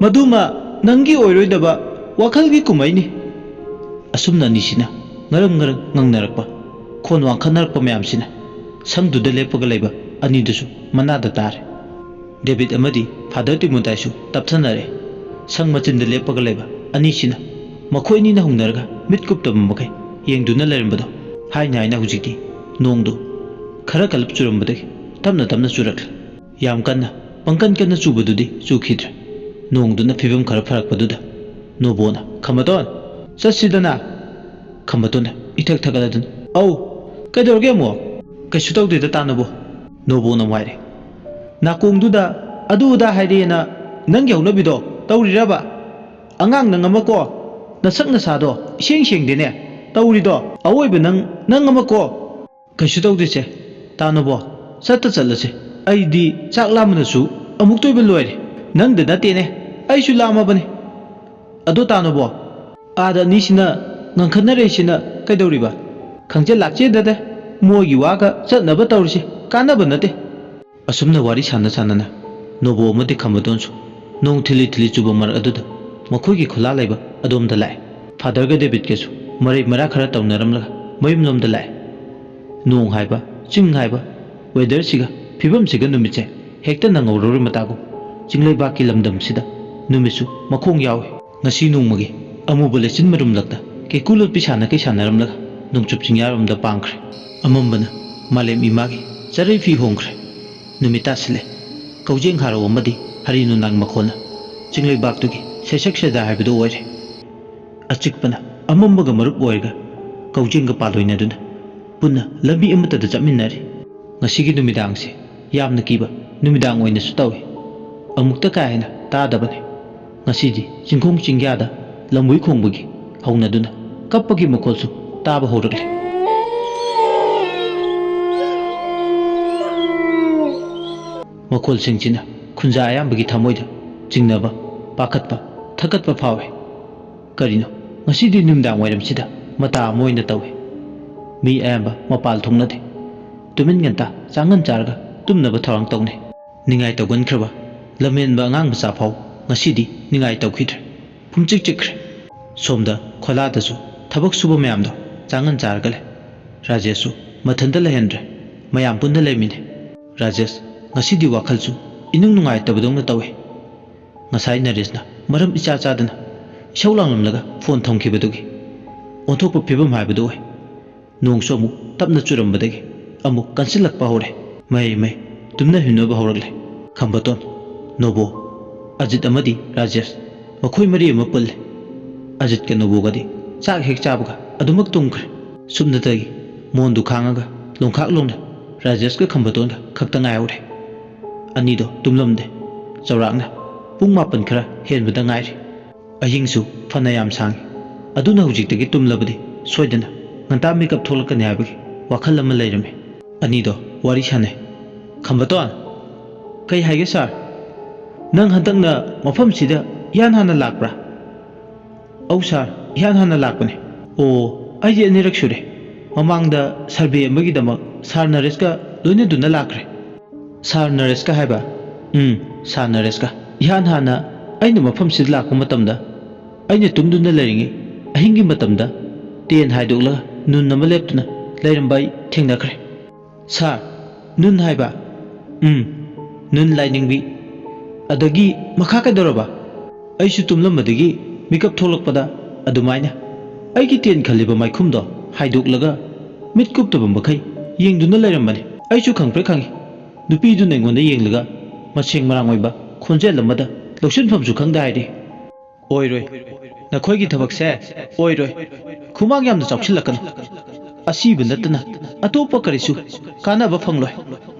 ꯃꯗꯨꯃ ꯅꯪꯒꯤ ꯑꯣꯏꯔꯣꯏꯗꯕ ꯋꯥꯈꯜꯒꯤ ꯀꯨꯝꯍꯩꯅꯤ꯫ ꯑꯁꯨꯝꯅ ꯑꯅꯤꯁꯤꯅ ꯉꯔꯪ ꯉꯔꯪ ꯉꯪꯅꯔꯛꯄ, ꯈꯣꯟ ꯋꯥꯡꯈꯠꯅꯔꯛꯄ ꯃꯌꯥꯝꯁꯤꯅ ꯁꯪꯗꯨꯗ ꯂꯦꯞꯄꯒ ꯂꯩꯕ ꯑꯅꯤꯗꯨꯁꯨ ꯃꯅꯥꯗ ꯇꯥꯔꯦ꯫ ꯗꯦꯕꯤꯠ ꯑꯃꯗꯤ ꯐꯥꯗꯔ ꯇꯤꯃꯣꯊꯥꯏꯁꯨ ꯇꯞꯊꯅꯔꯦ꯫ ꯁꯪ ꯃꯆꯤꯟꯗ ꯂꯦꯞꯄꯒ ꯂꯩꯕ ꯑꯅꯤꯁꯤꯅ ꯃꯈꯣꯏ ꯑꯅꯤꯅ ꯍꯧꯅꯔꯒ ꯃꯤꯠ ꯀꯨꯞꯇꯕ ꯃꯈꯩ ꯌꯦꯡꯗꯨꯅ ꯂꯩꯔꯝꯕꯗꯣ ꯍꯥꯏꯅ ꯍꯥꯏꯅ ꯍꯧꯖꯤꯛꯇꯤ ꯅꯣꯡꯗꯨ ꯈꯔ ꯀꯂꯞ ꯆꯨꯔꯝꯕꯗꯒꯤ ꯇꯞꯅ ꯇꯞꯅ ꯆꯨꯔꯛꯂꯦ꯫ ꯌꯥꯝ ꯀꯟꯅ ꯄꯪꯀꯟ ꯀꯟꯅ ꯆꯨꯕꯗꯨꯗꯤ ꯆꯨꯈꯤꯗ꯭ꯔꯦ꯫ ꯅꯣꯡꯗꯨꯅ ꯐꯤꯕꯝ ꯈꯔ ꯐꯔꯛꯄꯗꯨꯗ ꯅꯣꯕꯣꯅ ꯈꯝꯕꯇꯣꯟ ꯆꯠꯁꯤꯗꯅ꯫ ꯈꯝꯕꯇꯣꯟꯅ ꯏꯊꯛ ꯊꯛꯒꯠꯂꯗꯨꯅ ꯑꯧ, ꯀꯩꯗꯧꯔꯒꯦ ꯑꯃꯨꯛ? ꯀꯩꯁꯨ ꯇꯧꯗꯦꯗ ꯇꯥꯅꯕꯣ꯫ ꯅꯣꯕꯣꯅ ꯋꯥꯏꯔꯦ꯫ ꯅꯥꯀꯣꯡꯗꯨꯗ ꯑꯗꯨ ꯑꯗꯥ ꯍꯥꯏꯔꯦꯅ ꯅꯪꯒꯤ ꯍꯧꯅꯕꯤꯗꯣ ꯇꯧꯔꯤꯔꯕ? ꯑꯉꯥꯡ ꯅꯪ ꯑꯃꯀꯣ, ꯅꯁꯛ ꯅꯁꯥꯗꯣ ꯏꯁꯦꯡ ꯁꯦꯡꯗꯦꯅꯦ ꯇꯧꯔꯤꯗꯣ꯫ ꯑꯋꯣꯏꯕ ꯅꯪ ꯑꯃꯀꯣ꯫ ꯀꯩꯁꯨ ꯇꯧꯗꯦꯁꯦ ꯇꯥꯅꯕꯣ, ꯆꯠꯂꯁꯦ꯫ ꯑꯩꯗꯤ ꯆꯥꯛ ꯂꯥꯝꯕꯅꯁꯨ ꯑꯃꯨꯛ ꯇꯣꯏꯕ ꯂꯣꯏꯔꯦ꯫ ꯅꯪꯗ ꯅꯠꯇꯦꯅꯦ, ꯑꯩꯁꯨ ꯂꯥꯝꯃꯕꯅꯤ꯫ ꯑꯗꯣ ꯇꯥꯅꯕꯣ, ꯑꯥꯗ ꯑꯅꯤꯁꯤꯅ ꯉꯪꯈꯠꯅꯔꯛꯏꯁꯤꯅ ꯀꯩꯗꯧꯔꯤꯕ? ꯈꯪꯖ ꯂꯥꯛꯆꯦꯗꯗ ꯃꯣꯏꯒꯤ ꯋꯥꯒ ꯆꯠꯅꯕ ꯇꯧꯔꯤꯁꯤ ꯀꯥꯟꯅꯕ ꯅꯠꯇꯦ꯫ ꯑꯁꯨꯝꯅ ꯋꯥꯔꯤ ꯁꯥꯟꯅꯅ ꯅꯣꯕꯣ ꯑꯃꯗꯤ ꯈꯝꯕꯇꯣꯟꯁꯨ ꯅꯣꯡ ꯊꯤꯂꯤ ꯊꯤꯂꯤ ꯆꯨꯕ ꯃꯔꯛ ꯑꯗꯨꯗ ꯃꯈꯣꯏꯒꯤ ꯈꯨꯂꯥ ꯂꯩꯕ ꯑꯗꯣꯝꯗ ꯂꯥꯛꯑꯦ꯫ ꯐꯥꯗꯔꯒ ꯗꯦꯕꯤꯠꯀꯁꯨ ꯃꯔꯩ ꯃꯔꯥ ꯈꯔ ꯇꯧꯅꯔꯝꯂꯒ ꯃꯌꯨꯝꯂꯣꯝꯗ ꯂꯥꯛꯑꯦ꯫ ꯅꯣꯡ ꯍꯥꯏꯕ, ꯆꯤꯡ ꯍꯥꯏꯕ, ꯋꯦꯗꯔꯁꯤꯒ ꯐꯤꯕꯝꯁꯤꯒ ꯅꯨꯃꯤꯠꯁꯦ ꯍꯦꯛꯇ ꯅꯪꯍꯧꯔꯣꯏ ꯃꯇꯥꯒꯨꯝ ꯆꯤꯡꯂꯩꯕꯥꯛꯀꯤ ꯂꯝꯗꯝꯁꯤꯗ ꯅꯨꯃꯤꯠꯁꯨ ꯃꯈꯣꯡ ꯌꯥꯎꯏ꯫ ꯉꯁꯤ ꯅꯣꯡꯃꯒꯤ ꯑꯃꯨꯕ ꯂꯩꯆꯤꯟ ꯃꯔꯨꯝꯂꯛꯇ ꯀꯩꯀꯨ ꯂꯣꯠꯄꯤ ꯁꯥꯟꯅꯀꯩ ꯁꯥꯟꯅꯔꯝꯂꯒ ꯅꯣꯡꯆꯨꯞ ꯆꯤꯡꯌꯥꯔꯣꯝꯗ ꯄꯥꯡꯈ꯭ꯔꯦ꯫ ꯑꯃꯝꯕꯅ ꯃꯥꯂꯦꯝ ꯏꯃꯥꯒꯤ ꯆꯔꯩ ꯐꯤ ꯍꯣꯡꯈ꯭ꯔꯦ꯫ ꯅꯨꯃꯤꯠ ꯇꯥꯁꯤꯜꯂꯦ꯫ ꯀꯧꯖꯦꯡ ꯍꯥꯔꯧ ꯑꯃꯗꯤ ꯍꯔꯤ ꯅꯣꯡꯅꯥꯡ ꯃꯈꯣꯟꯅ ꯆꯤꯡꯂꯩꯕꯥꯛꯇꯨꯒꯤ ꯁꯩꯁꯛ ꯁꯩꯗꯥ ꯍꯥꯏꯕꯗꯨ ꯑꯣꯏꯔꯦ꯫ ꯑꯆꯤꯛꯄꯅ ꯑꯃꯝꯕꯒ ꯃꯔꯨꯞ ꯑꯣꯏꯔꯒ ꯀꯧꯖꯦꯡꯒ ꯄꯥꯂꯣꯏꯅꯗꯨꯅ ꯄꯨꯟꯅ ꯂꯝꯕꯤ ꯑꯃꯠꯇꯗ ꯆꯠꯃꯤꯟꯅꯔꯤ꯫ ꯉꯁꯤꯒꯤ ꯅꯨꯃꯤꯗꯥꯡꯁꯦ ꯌꯥꯝꯅ ꯀꯤꯕ ꯅꯨꯃꯤꯗꯥꯡ ꯑꯣꯏꯅꯁꯨ ꯇꯧꯏ꯫ ꯑꯃꯨꯛꯇ ꯀꯥ ꯍꯦꯟꯅ ꯇꯥꯗꯕꯅꯤ꯫ ꯉꯁꯤꯗꯤ ꯆꯤꯡꯈꯣꯡ ꯆꯤꯡꯌꯥꯗ ꯂꯝꯍꯨꯏ ꯈꯣꯡꯕꯒꯤ ꯍꯧꯅꯗꯨꯅ ꯀꯞꯄꯒꯤ ꯃꯈꯣꯜꯁꯨ ꯇꯥꯕ ꯍꯧꯔꯛꯂꯦ꯫ ꯃꯈꯣꯜꯁꯤꯡꯁꯤꯅ ꯈꯨꯟꯖꯥ ꯑꯌꯥꯝꯕꯒꯤ ꯊꯃꯣꯏꯗ ꯆꯤꯡꯅꯕ, ꯄꯥꯈꯠꯄ, ꯊꯀꯠꯄ ꯐꯥꯎꯏ꯫ ꯀꯔꯤꯅꯣ ꯉꯁꯤꯗꯤ ꯅꯨꯃꯤꯗꯥꯡ ꯋꯥꯏꯔꯝꯁꯤꯗ ꯃꯇꯥ ꯑꯃ ꯑꯣꯏꯅ ꯇꯧꯏ꯫ ꯃꯤ ꯑꯌꯥꯝꯕ ꯃꯄꯥꯜ ꯊꯣꯛꯅꯗꯦ꯫ ꯇꯨꯃꯤꯟ ꯉꯟꯇꯥ ꯆꯥꯡꯉꯟ ꯆꯥꯔꯒ ꯇꯨꯝꯅꯕ ꯊꯧꯔꯥꯡ ꯇꯧꯅꯩ꯫ ꯅꯤꯡꯉꯥꯏ ꯇꯧꯒꯟꯈ꯭ꯔꯕ ꯂꯝꯍꯦꯟꯕ ꯑꯉꯥꯡ ꯃꯆꯥ ꯐꯥꯎ ꯉꯁꯤꯗꯤ ꯅꯤꯡꯉꯥꯏ ꯇꯧꯈꯤꯗ꯭ꯔꯦ꯫ ꯄꯨꯡꯆꯤꯛ ꯆꯤꯛꯈ꯭ꯔꯦ꯫ ꯁꯣꯝꯗ ꯈꯣꯂꯥꯗꯁꯨ ꯊꯕꯛ ꯁꯨꯕ ꯃꯌꯥꯝꯗꯣ ꯆꯥꯡꯉꯟ ꯆꯥꯔꯒ ꯂꯩ꯫ ꯔꯥꯖꯦꯁꯁꯨ ꯃꯊꯟꯇ ꯂꯩꯍꯟꯗ꯭ꯔꯦ, ꯃꯌꯥꯝ ꯄꯨꯟꯅ ꯂꯩꯃꯤꯟꯅꯩ꯫ ꯔꯥꯖꯦꯁ ꯉꯁꯤꯗꯤ ꯋꯥꯈꯜꯁꯨ ꯏꯅꯨꯡ ꯅꯨꯡꯉꯥꯏꯇꯕꯗꯧꯅ ꯇꯧꯏ꯫ ꯉꯁꯥꯏ ꯅꯔꯦꯁꯅ ꯃꯔꯝ ꯏꯆꯥ ꯆꯥꯗꯅ ꯏꯁꯧ ꯂꯥꯡꯂꯝꯂꯒ ꯐꯣꯟ ꯊꯝꯈꯤꯕꯗꯨꯒꯤ ꯑꯣꯟꯊꯣꯛꯄ ꯐꯤꯕꯝ ꯍꯥꯏꯕꯗꯨ ꯑꯣꯏ꯫ ꯅꯣꯡꯁꯨ ꯑꯃꯨꯛ ꯇꯞꯅ ꯆꯨꯔꯝꯕꯗꯒꯤ ꯑꯃꯨꯛ ꯀꯟꯁꯤꯜꯂꯛꯄ ꯍꯧꯔꯦ꯫ ꯃꯩ ꯇꯨꯝꯅ ꯍꯤꯞꯅꯕ ꯍꯧꯔꯛꯂꯦ ꯈꯝꯕꯇꯣꯟ ꯅꯣꯕꯣ ꯑꯖꯤꯠ ꯑꯃꯗꯤ ꯔꯥꯖꯦꯁ ꯃꯈꯣꯏ ꯃꯔꯤ ꯑꯃ ꯄꯨꯜꯂꯦ ꯑꯖꯤꯠꯀ ꯅꯣꯕꯣꯒꯗꯤ ꯆꯥꯛ ꯍꯦꯛ ꯆꯥꯕꯒ ꯑꯗꯨꯃꯛ ꯇꯨꯝꯈ꯭ꯔꯦ ꯁꯨꯞꯅꯇꯒꯤ ꯃꯣꯟꯗꯨ ꯈꯥꯡꯉꯒ ꯂꯣꯡꯈꯥꯛ ꯂꯣꯡꯅ ꯔꯥꯖꯦꯁꯀ ꯈꯝꯕꯇꯣꯟꯒ ꯈꯛꯇ ꯉꯥꯏꯍꯧꯔꯦ ꯑꯅꯤꯗꯣ ꯇꯨꯝꯂꯝꯗꯦ ꯆꯥꯎꯔꯥꯛꯅ ꯄꯨꯡ 9 ꯈꯔ ꯍꯦꯟꯕꯗ ꯉꯥꯏꯔꯤ ꯑꯍꯤꯡꯁꯨ ꯐꯅ ꯌꯥꯝ ꯁꯥꯡꯉꯤ ꯑꯗꯨꯅ ꯍꯧꯖꯤꯛꯇꯒꯤ ꯇꯨꯝꯂꯕꯗꯤ ꯁꯣꯏꯗꯅ ꯉꯟꯇꯥ ꯃꯤꯀꯞ ꯊꯣꯛꯂꯛꯀꯅꯤ ꯍꯥꯏꯕꯒꯤ ꯋꯥꯈꯜ ꯑꯃ ꯂꯩꯔꯝꯃꯤ ꯑꯅꯤꯗꯣ ꯋꯥꯔꯤ ꯁꯥꯟꯅꯩ ꯈꯝꯕꯇꯣꯟ ꯀꯩ ꯍꯥꯏꯒꯦ ꯁꯥꯔ ꯅꯪ ꯍꯟꯗꯛꯅ ꯃꯐꯝꯁꯤꯗ ꯏꯍꯥꯟ ꯍꯥꯟꯅ ꯂꯥꯛꯄ꯭ꯔꯥ ꯑꯧ ꯁꯥꯔ ꯏꯍꯥꯟ ꯍꯥꯟꯅ ꯂꯥꯛꯄꯅꯦ ꯑꯣ ꯑꯩꯗꯤ ꯑꯅꯤꯔꯛ ꯁꯨꯔꯦ ꯃꯃꯥꯡꯗ ꯁꯔꯚꯦ ꯑꯃꯒꯤꯗꯃꯛ ꯁꯥꯔ ꯅꯔꯦꯁꯀ ꯂꯣꯏꯅꯗꯨꯅ ꯂꯥꯛꯈ꯭ꯔꯦ ꯁꯥꯔ ꯅꯔꯦꯁꯀ ꯍꯥꯏꯕ ꯁꯥꯔ ꯅꯔꯦꯁꯀ ꯏꯍꯥꯟ ꯍꯥꯟꯅ ꯑꯩꯅ ꯃꯐꯝꯁꯤꯗ ꯂꯥꯛꯄ ꯃꯇꯝꯗ ꯑꯩꯅ ꯇꯨꯝꯗꯨꯅ ꯂꯩꯔꯤꯉꯩ ꯑꯍꯤꯡꯒꯤ ꯃꯇꯝꯗ ꯇꯦꯟ ꯍꯥꯏꯗꯣꯛꯂꯒ ꯅꯨꯟ ꯑꯃ ꯂꯦꯞꯇꯨꯅ ꯂꯩꯔꯝꯕ ꯑꯩ ꯊꯦꯡꯅꯈ꯭ꯔꯦ ꯁꯥꯔ ꯅꯨꯟ ꯍꯥꯏꯕ ꯅꯨꯟ ꯂꯥꯏꯅꯤꯡꯕꯤ ꯑꯗꯒꯤ ꯃꯈꯥ ꯀꯩꯗꯧꯔꯕ ꯑꯩꯁꯨ ꯇꯨꯝꯂꯝꯕꯗꯒꯤ ꯃꯤꯀꯞ ꯊꯣꯛꯂꯛꯄꯗ ꯑꯗꯨꯃꯥꯏꯅ ꯑꯩꯒꯤ ꯇꯦꯟ ꯈꯜꯂꯤꯕ ꯃꯥꯏꯈꯨꯝꯗꯣ ꯍꯥꯏꯗꯣꯛꯂꯒ ꯃꯤꯠ ꯀꯨꯞꯇꯕ ꯃꯈꯩ ꯌꯦꯡꯗꯨꯅ ꯂꯩꯔꯝꯕꯅꯤ ꯑꯩꯁꯨ ꯈꯪꯄ꯭ꯔꯦ ꯈꯪꯉꯤ ꯅꯨꯄꯤꯗꯨꯅ ꯑꯩꯉꯣꯟꯗ ꯌꯦꯡꯂꯒ ꯃꯁꯦꯡ ꯃꯔꯥꯡ ꯑꯣꯏꯕ ꯈꯣꯟꯖꯦꯜ ꯑꯃꯗ ꯂꯧꯁꯤꯟꯐꯝꯁꯨ ꯈꯪꯗꯦ ꯍꯥꯏꯔꯤ ꯑꯣꯏꯔꯣꯏ ꯅꯈꯣꯏꯒꯤ ꯊꯕꯛꯁꯦ ꯑꯣꯏꯔꯣꯏ ꯈꯨꯃꯥꯡ ꯌꯥꯝꯅ ꯆꯥꯎꯁꯤꯜꯂꯛꯀꯅꯨ ꯑꯁꯤꯕ ꯅꯠꯇꯅ ꯑꯇꯣꯞꯄ ꯀꯔꯤꯁꯨ ꯀꯥꯟꯅꯕ ꯐꯪꯂꯣꯏ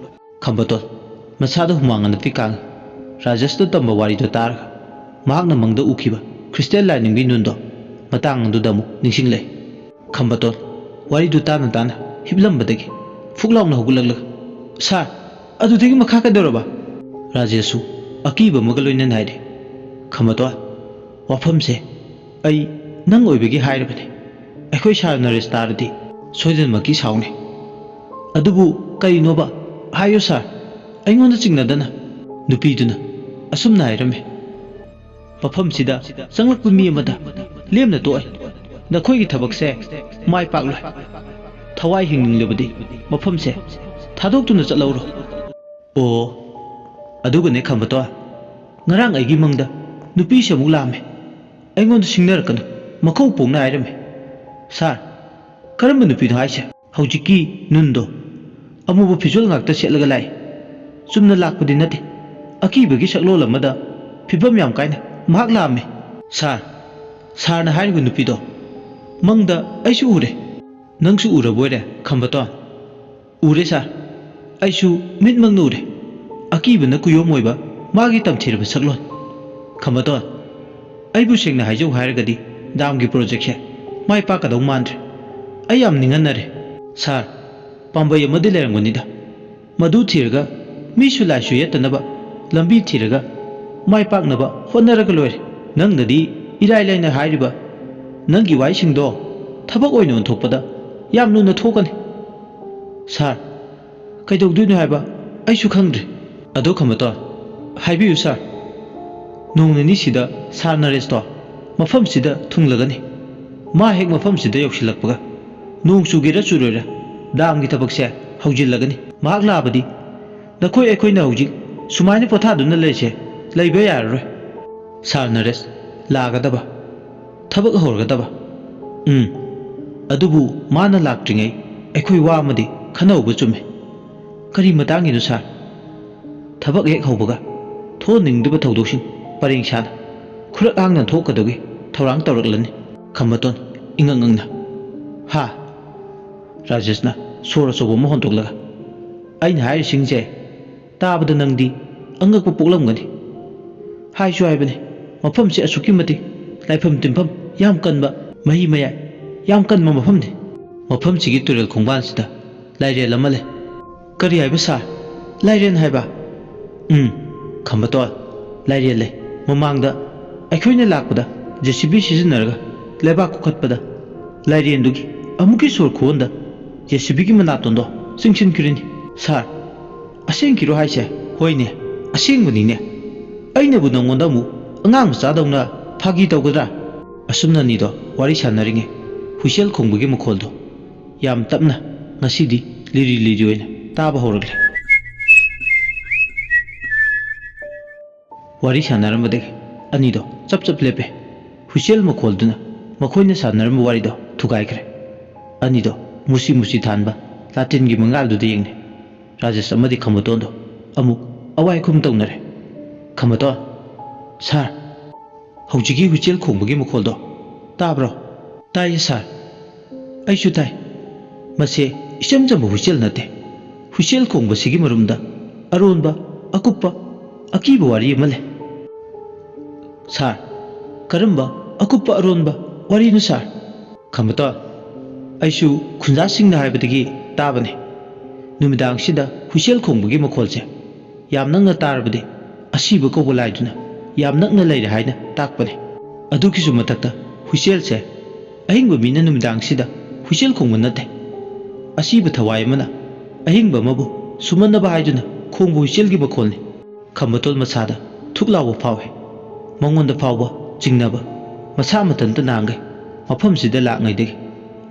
ꯈꯝꯕꯇꯣꯟ ꯃꯁꯥꯗ ꯍꯨꯃꯥꯡ ꯑꯅꯞꯄꯤ ꯀꯥꯡꯉꯤ ꯔꯥꯖꯦꯁꯅ ꯇꯝꯕ ꯋꯥꯔꯤꯗꯣ ꯇꯥꯔꯒ ꯃꯍꯥꯛꯅ ꯃꯪꯗ ꯎꯈꯤꯕ ꯈ꯭ꯔꯤꯁꯇꯦꯟ ꯂꯥꯏꯅꯤꯡꯕꯤ ꯅꯨꯟꯗꯣ ꯃꯇꯥꯡ ꯑꯗꯨꯗ ꯑꯃꯨꯛ ꯅꯤꯡꯁꯤꯡꯂꯛꯏ ꯈꯝꯕꯇꯣꯟ ꯋꯥꯔꯤꯗꯨ ꯇꯥꯅ ꯍꯤꯞꯂꯝꯕꯗꯒꯤ ꯐꯨꯛ ꯂꯥꯎꯅ ꯍꯧꯒꯠꯂꯛꯂꯒ ꯁꯥꯔ ꯑꯗꯨꯗꯒꯤ ꯃꯈꯥ ꯀꯩꯗꯧꯔꯕ ꯔꯥꯖꯦꯁꯁꯨ ꯑꯀꯤꯕ ꯑꯃꯒ ꯂꯣꯏꯅꯅ ꯍꯥꯏꯔꯤ ꯈꯝꯕꯇꯣꯟ ꯋꯥꯐꯝꯁꯦ ꯑꯩ ꯅꯪ ꯑꯣꯏꯕꯒꯤ ꯍꯥꯏꯔꯕꯅꯤ ꯑꯩꯈꯣꯏ ꯁꯥꯔ ꯅꯔꯦꯁ ꯇꯥꯔꯗꯤ ꯁꯣꯏꯗꯅꯃꯛꯀꯤ ꯁꯥꯎꯅꯤ ꯑꯗꯨꯕꯨ ꯀꯔꯤꯅꯣꯕ ꯍꯥꯏꯌꯨ ꯁꯥꯔ ꯑꯩꯉꯣꯟꯗ ꯆꯤꯡꯅꯗꯅ ꯅꯨꯄꯤꯗꯨꯅ ꯑꯁꯨꯝꯅ ꯍꯥꯏꯔꯝꯃꯤ ꯃꯐꯝꯁꯤꯗ ꯆꯪꯂꯛꯄ ꯃꯤ ꯑꯃꯗ ꯂꯦꯝꯅ ꯇꯣꯛꯑꯦ ꯅꯈꯣꯏꯒꯤ ꯊꯕꯛꯁꯦ ꯃꯥꯏ ꯄꯥꯛꯂꯣꯏ ꯊꯋꯥꯏ ꯍꯤꯡꯅꯤꯡꯂꯕꯗꯤ ꯃꯐꯝꯁꯦ ꯊꯥꯗꯣꯛꯇꯨꯅ ꯆꯠꯍꯧꯔꯣ ꯑꯣ ꯑꯗꯨꯒꯅꯦ ꯈꯝꯕꯇꯣꯟ ꯉꯔꯥꯡ ꯑꯩꯒꯤ ꯃꯪꯗ ꯅꯨꯄꯤꯁꯦ ꯑꯃꯨꯛ ꯂꯥꯛꯑꯝꯃꯦ ꯑꯩꯉꯣꯟꯗ ꯁꯤꯡꯅꯔꯛꯀꯅꯨ ꯃꯈꯧ ꯄꯣꯡꯅ ꯍꯥꯏꯔꯝꯃꯦ ꯁꯥꯔ ꯀꯔꯝꯕ ꯅꯨꯄꯤꯅꯣ ꯍꯥꯏꯁꯦ ꯍꯧꯖꯤꯛꯀꯤ ꯅꯨꯟꯗꯣ ꯑꯃꯨꯕ ꯐꯤꯖꯣꯜ ꯉꯥꯛꯇ ꯁꯦꯠꯂꯒ ꯂꯥꯛꯏ ꯆꯨꯝꯅ ꯂꯥꯛꯄꯗꯤ ꯅꯠꯇꯦ ꯑꯀꯤꯕꯒꯤ ꯁꯛꯂꯣꯜ ꯑꯃꯗ ꯐꯤꯕꯝ ꯌꯥꯝ ꯀꯥꯏꯅ ꯃꯍꯥꯛ ꯂꯥꯛꯑꯝꯃꯦ ꯁꯥꯔꯅ ꯍꯥꯏꯔꯤꯕ ꯅꯨꯄꯤꯗꯣ ꯃꯪꯗ ꯑꯩꯁꯨ ꯎꯔꯦ ꯅꯪꯁꯨ ꯎꯔꯕꯣꯏꯔꯦ ꯈꯝꯕꯇꯣꯟ ꯎꯔꯦ ꯁꯥꯔ ꯑꯩꯁꯨ ꯃꯤꯠꯃꯛꯅ ꯎꯔꯦ ꯑꯀꯤꯕꯅ ꯀꯨꯌꯣꯝ ꯑꯣꯏꯕ ꯃꯥꯒꯤ ꯇꯝꯊꯤꯔꯕ ꯁꯛꯂꯣꯟ ꯈꯝꯕꯇꯣꯟ ꯑꯩꯕꯨ ꯁꯦꯡꯅ ꯍꯥꯏꯖꯧ ꯍꯥꯏꯔꯒꯗꯤ ꯗꯥꯝꯒꯤ ꯄ꯭ꯔꯣꯖꯦꯛꯁꯦ ꯃꯥꯏ ꯄꯥꯛꯀꯗꯧ ꯃꯥꯟꯗ꯭ꯔꯦ ꯑꯩ ꯌꯥꯝ ꯅꯤꯡꯍꯟꯅꯔꯦ ꯁꯥꯔ ꯄꯥꯝꯕꯩ ꯑꯃꯗꯤ ꯂꯩꯔꯝꯒꯅꯤꯗ ꯃꯗꯨ ꯊꯤꯔꯒ ꯃꯤꯁꯨ ꯂꯥꯏꯁꯨ ꯌꯦꯠꯇꯅꯕ ꯂꯝꯕꯤ ꯊꯤꯔꯒ ꯃꯥꯏ ꯄꯥꯛꯅꯕ ꯍꯣꯠꯅꯔꯒ ꯂꯣꯏꯔꯦ ꯅꯪꯅꯗꯤ ꯏꯔꯥꯏ ꯂꯥꯏꯅ ꯍꯥꯏꯔꯤꯕ ꯅꯪꯒꯤ ꯋꯥꯍꯩꯁꯤꯡꯗꯣ ꯊꯕꯛ ꯑꯣꯏꯅ ꯑꯣꯟꯊꯣꯛꯄꯗ ꯌꯥꯝ ꯂꯨꯅ ꯊꯣꯛꯀꯅꯤ ꯁꯥꯔ ꯀꯩꯗꯧꯗꯣꯏꯅꯣ ꯍꯥꯏꯕ ꯑꯩꯁꯨ ꯈꯪꯗ꯭ꯔꯦ ꯑꯗꯣ ꯈꯝꯕꯇꯣꯟ ꯍꯥꯏꯕꯤꯌꯨ ꯁꯥꯔ ꯅꯣꯡ ꯅꯤꯅꯤꯁꯤꯗ ꯁꯥꯔ ꯅꯔꯦꯁꯇꯣ ꯃꯐꯝꯁꯤꯗ ꯊꯨꯡꯂꯒꯅꯤ ꯃꯥ ꯍꯦꯛ ꯃꯐꯝꯁꯤꯗ ꯌꯧꯁꯤꯜꯂꯛꯄꯒ ꯅꯣꯡ ꯆꯨꯒꯦꯔꯥ ꯆꯨꯔꯣꯏꯔꯥ ꯗꯥꯝꯒꯤ ꯊꯕꯛꯁꯦ ꯍꯧꯖꯤꯜꯂꯒꯅꯤ ꯃꯍꯥꯛ ꯂꯥꯛꯑꯕꯗꯤ ꯅꯈꯣꯏ ꯑꯩꯈꯣꯏꯅ ꯍꯧꯖꯤꯛ ꯁꯨꯃꯥꯏꯅ ꯄꯣꯊꯥꯗꯨꯅ ꯂꯩꯔꯤꯁꯦ ꯂꯩꯕ ꯌꯥꯔꯔꯣꯏ ꯁꯥꯔ ꯅꯔꯦꯁ ꯂꯥꯛꯒꯗꯕ ꯊꯕꯛ ꯍꯧꯔꯒꯗꯕ ꯑꯗꯨꯕꯨ ꯃꯥꯅ ꯂꯥꯛꯇ꯭ꯔꯤꯉꯩ ꯑꯩꯈꯣই ꯋꯥ ꯑꯃꯗꯤ ꯈꯟꯅꯍꯧꯕ ꯆꯨꯝꯃꯤ ꯀꯔꯤ ꯃꯇꯥꯡꯒꯤꯅꯣ ꯁꯥꯔ ꯊꯕꯛ ꯍꯦꯛ ꯍꯧꯕꯒ ꯊꯣꯛꯍꯟꯅꯤꯡꯗꯕ ꯊꯧꯗꯣꯛꯁꯤꯡ ꯄꯔꯦꯡ ꯁꯥꯅ ꯈꯨꯔꯛ ꯍꯥꯡꯅ ꯊꯣꯛꯀꯗꯧꯒꯤ ꯊꯧꯔꯥꯡ ꯇꯧꯔꯛꯂꯅꯤ ꯈꯝꯕꯇꯣꯟ ꯏꯉꯛ ꯍꯥ ꯔꯥꯖꯦꯁꯅ ꯁꯣꯔ ꯑꯆꯧꯕ ꯑꯃ ꯍꯣꯟꯗꯣꯛꯂꯒ ꯑꯩꯅ ꯍꯥꯏꯔꯤꯁꯤꯡꯁꯦ ꯇꯥꯕꯗ ꯅꯪꯗꯤ ꯑꯉꯛꯄ ꯄꯣꯛꯂꯝꯒꯅꯤ ꯍꯥꯏꯁꯨ ꯍꯥꯏꯕꯅꯤ ꯃꯐꯝꯁꯦ ꯑꯁꯨꯛꯀꯤ ꯃꯇꯤꯛ ꯂꯥꯏꯐꯝ ꯇꯤꯟꯐꯝ ꯌꯥꯝ ꯀꯟꯕ ꯃꯍꯤ ꯃꯌꯥꯏ ꯌꯥꯝ ꯀꯟꯕ ꯃꯐꯝꯅꯤ ꯃꯐꯝꯁꯤꯒꯤ ꯇꯨꯔꯦꯜ ꯈꯣꯡꯕꯥꯟꯁꯤꯗ ꯂꯥꯏꯔꯦꯜ ꯑꯃ ꯂꯩ ꯀꯔꯤ ꯍꯥꯏꯕ ꯁꯥꯔ ꯂꯥꯏꯔꯦꯟ ꯍꯥꯏꯕ ꯈꯝꯕꯇꯣꯟ ꯂꯥꯏꯔꯦꯟ ꯂꯩ ꯃꯃꯥꯡꯗ ꯑꯩꯈꯣꯏꯅ ꯂꯥꯛꯄꯗ JCB ꯁꯤꯖꯤꯟꯅꯔꯒ ꯂꯩꯕꯥꯛ ꯀꯣꯛꯈꯠꯄꯗ ꯂꯥꯏꯔꯦꯟꯗꯨꯒꯤ ꯑꯃꯨꯛꯀꯤ ꯁꯣꯔ ꯈꯨꯍꯣꯟꯗ JCBꯒꯤ ꯃꯅꯥꯇꯣꯟꯗꯣ ꯆꯤꯡꯁꯤꯟꯈ꯭ꯔꯤꯅꯤ ꯁꯥꯔ ꯑꯁꯦꯡꯀꯤꯔꯣ ꯍꯥꯏꯁꯦ ꯍꯣꯏꯅꯦ ꯑꯁꯦꯡꯕꯅꯤꯅꯦ ꯑꯩꯅꯕꯨ ꯅꯉꯣꯟꯗ ꯑꯃꯨꯛ ꯑꯉꯥꯡ ꯃꯆꯥꯗꯧꯅ ꯐꯥꯒꯤ ꯇꯧꯒꯗ꯭ꯔꯥ ꯑꯁꯨꯝꯅ ꯑꯅꯤꯗꯣ ꯋꯥꯔꯤ ꯁꯥꯟꯅꯔꯤꯉꯩ ꯍꯨꯏꯁꯦꯜ ꯈꯣꯡꯕꯒꯤ ꯃꯈꯣꯜꯗꯣ ꯌꯥꯝ ꯇꯞꯅ ꯉꯁꯤꯗꯤ ꯂꯤꯔꯤ ꯑꯣꯏꯅ ꯇꯥꯕ ꯍꯧꯔꯛꯂꯦ ꯋꯥꯔꯤ ꯁꯥꯟꯅꯔꯝꯕꯗꯒꯤ ꯑꯅꯤꯗꯣ ꯆꯞ ꯂꯦꯞꯄꯦ ꯍꯨꯏꯁꯦꯜ ꯃꯈꯣꯜꯗꯨꯅ ꯃꯈꯣꯏꯅ ꯁꯥꯟꯅꯔꯝꯕ ꯋꯥꯔꯤꯗꯣ ꯊꯨꯒꯥꯏꯈ꯭ꯔꯦ ꯑꯅꯤꯗꯣ ꯃꯨꯁꯤ ꯊꯥꯟꯕ ꯂꯥꯇꯤꯟꯒꯤ ꯃꯉꯥꯜꯗꯨꯗ ꯌꯦꯡꯅꯩ ꯔꯥꯖꯦꯁ ꯑꯃꯗꯤ ꯈꯝꯕꯇꯣꯟꯗꯣ ꯑꯃꯨꯛ ꯑꯋꯥꯏ ꯈꯨꯝ ꯇꯧꯅꯔꯦ꯫ ꯈꯝꯕꯇꯣꯟ, ꯁꯥꯔ, ꯍꯧꯖꯤꯛꯀꯤ ꯍꯨꯏꯆꯦꯜ ꯈꯣꯡꯕꯒꯤ ꯃꯈꯣꯜꯗꯣ ꯇꯥꯕ꯭ꯔꯣ? ꯇꯥꯏꯌꯦ ꯁꯥꯔ, ꯑꯩꯁꯨ ꯇꯥꯏ꯫ ꯃꯁꯤ ꯏꯆꯝ ꯆꯝꯕ ꯍꯨꯏꯆꯦꯜ ꯅꯠꯇꯦ꯫ ꯍꯨꯏꯆꯦꯜ ꯈꯣꯡꯕꯁꯤꯒꯤ ꯃꯔꯨꯝꯗ ꯑꯔꯣꯟꯕ, ꯑꯀꯨꯞꯄ, ꯑꯀꯤꯕ ꯋꯥꯔꯤ ꯑꯃ ꯂꯩ꯫ ꯁꯥꯔ, ꯀꯔꯝꯕ ꯑꯀꯨꯞꯄ ꯑꯔꯣꯟꯕ ꯋꯥꯔꯤꯅꯣ ꯁꯥꯔ? ꯈꯝꯕꯇꯣꯟ, ꯑꯩꯁꯨ ꯈꯨꯟꯖꯥꯁꯤꯡꯅ ꯍꯥꯏꯕꯗꯒꯤ ꯇꯥꯕꯅꯤ꯫ ꯅꯨꯃꯤꯗꯥꯡꯁꯤꯗ ꯍꯨꯏꯆꯦꯜ ꯈꯣꯡꯕꯒꯤ ꯃꯈꯣꯜꯁꯦ ꯌꯥꯝ ꯅꯛꯅ ꯇꯥꯔꯕꯗꯤ ꯑꯁꯤꯕ ꯀꯧꯕ ꯂꯥꯏꯗꯨꯅ ꯌꯥꯝ ꯅꯛꯅ ꯂꯩꯔꯦ ꯍꯥꯏꯅ ꯇꯥꯛꯄꯅꯤ꯫ ꯑꯗꯨꯒꯤꯁꯨ ꯃꯊꯛꯇ ꯍꯨꯏꯆꯦꯜꯁꯦ ꯑꯍꯤꯡꯕ ꯃꯤꯅ ꯅꯨꯃꯤꯗꯥꯡꯁꯤꯗ ꯍꯨꯏꯆꯦꯜ ꯈꯣꯡꯕ ꯅꯠꯇꯦ꯫ ꯑꯁꯤꯕ ꯊꯋꯥꯏ ꯑꯃꯅ ꯑꯍꯤꯡꯕ ꯑꯃꯕꯨ ꯁꯨꯃꯟꯅꯕ ꯍꯥꯏꯗꯨꯅ ꯈꯣꯡꯕ ꯍꯨꯏꯆꯦꯜꯒꯤ ꯃꯈꯣꯜꯅꯤ꯫ ꯈꯝꯕꯇꯣꯟ ꯃꯁꯥꯗ ꯊꯨꯛ ꯂꯥꯎꯕ ꯐꯥꯎꯏ꯫ ꯃꯉꯣꯟꯗ ꯐꯥꯎꯕ ꯆꯤꯡꯅꯕ ꯃꯁꯥ ꯃꯊꯟꯇ ꯅꯥꯡꯒꯩ ꯃꯐꯝꯁꯤꯗ ꯂꯥꯛꯉꯩꯗꯒꯤ